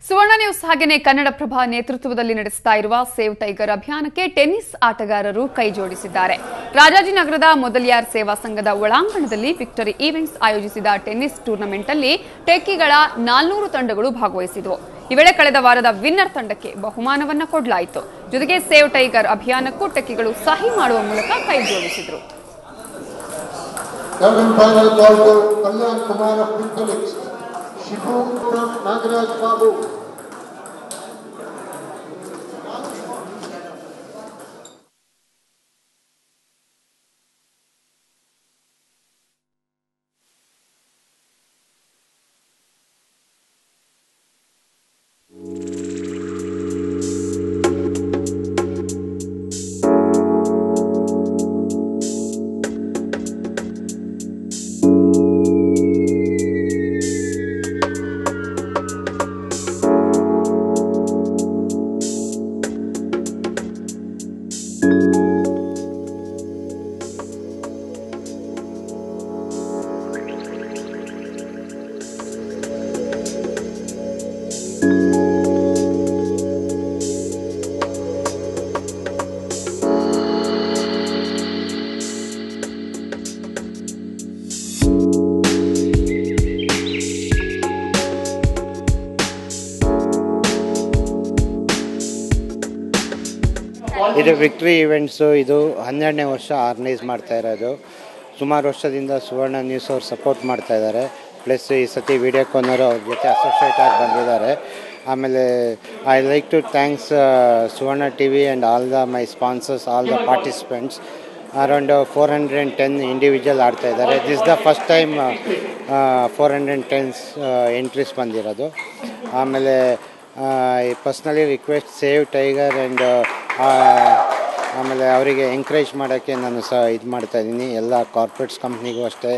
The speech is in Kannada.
ಸುವರ್ಣ ನ್ಯೂಸ್ ಹಾಗೆಯೇ ಕನ್ನಡಪ್ರಭ ನೇತೃತ್ವದಲ್ಲಿ ನಡೆಸ್ತಾ ಇರುವ ಸೇವ್ ಟೈಗರ್ ಅಭಿಯಾನಕ್ಕೆ ಟೆನ್ನಿಸ್ ಆಟಗಾರರು ಕೈಜೋಡಿಸಿದ್ದಾರೆ. ರಾಜಾಜಿನಗರದ ಮೊದಲಿಯಾರ್ ಸೇವಾ ಸಂಘದ ಒಳಾಂಗಣದಲ್ಲಿ ವಿಕ್ಟರಿ ಈವೆಂಟ್ಸ್ ಆಯೋಜಿಸಿದ ಟೆನ್ನಿಸ್ ಟೂರ್ನಮೆಂಟ್ ಅಲ್ಲಿ ಟೆಕ್ಕಿಗಳ 400 ತಂಡಗಳು ಭಾಗವಹಿಸಿದವು. ಈ ವೇಳೆ ಕಳೆದ ವಾರದ ವಿನ್ನರ್ ತಂಡಕ್ಕೆ ಬಹುಮಾನವನ್ನ ಕೊಡಲಾಯಿತು. ಜೊತೆಗೆ ಸೇವ್ ಟೈಗರ್ ಅಭಿಯಾನಕ್ಕೂ ಟೆಕ್ಕಿಗಳು ಸಹಿ ಮಾಡುವ ಮೂಲಕ ಕೈಜೋಡಿಸಿದರು. ನಾಗರಾಜ್ ಬಾಬು ಇದು ವಿಕ್ಟ್ರಿ ಈವೆಂಟ್ಸು. ಇದು 12ನೇ ವರ್ಷ ಆರ್ಗನೈಸ್ ಮಾಡ್ತಾ ಇರೋದು. ಸುಮಾರು ವರ್ಷದಿಂದ ಸುವರ್ಣ ನ್ಯೂಸ್ ಅವ್ರು ಸಪೋರ್ಟ್ ಮಾಡ್ತಾ ಇದ್ದಾರೆ. ಪ್ಲಸ್ ಈ ಸತಿ ವಿಡಿಯೋಕಾನರು ಅವ್ರ ಜೊತೆ ಅಸೋಸಿಯೇಟ್ ಆಗಿ ಬಂದಿದ್ದಾರೆ. ಆಮೇಲೆ I like to thanks Suvarna TV and all the my sponsors, all the participants. Around 410 individual ಆಡ್ತಾ ಇದ್ದಾರೆ. This the first time 410 entries ಬಂದಿರೋದು. ಆಮೇಲೆ I personally request Save Tiger and ಆಮೇಲೆ ಅವರಿಗೆ ಎಂಕರೇಜ್ ಮಾಡೋಕ್ಕೆ ನಾನು ಇದು ಮಾಡ್ತಾಯಿದ್ದೀನಿ. ಎಲ್ಲ ಕಾರ್ಪೊರೇಟ್ಸ್ ಕಂಪ್ನಿಗೂ ಅಷ್ಟೇ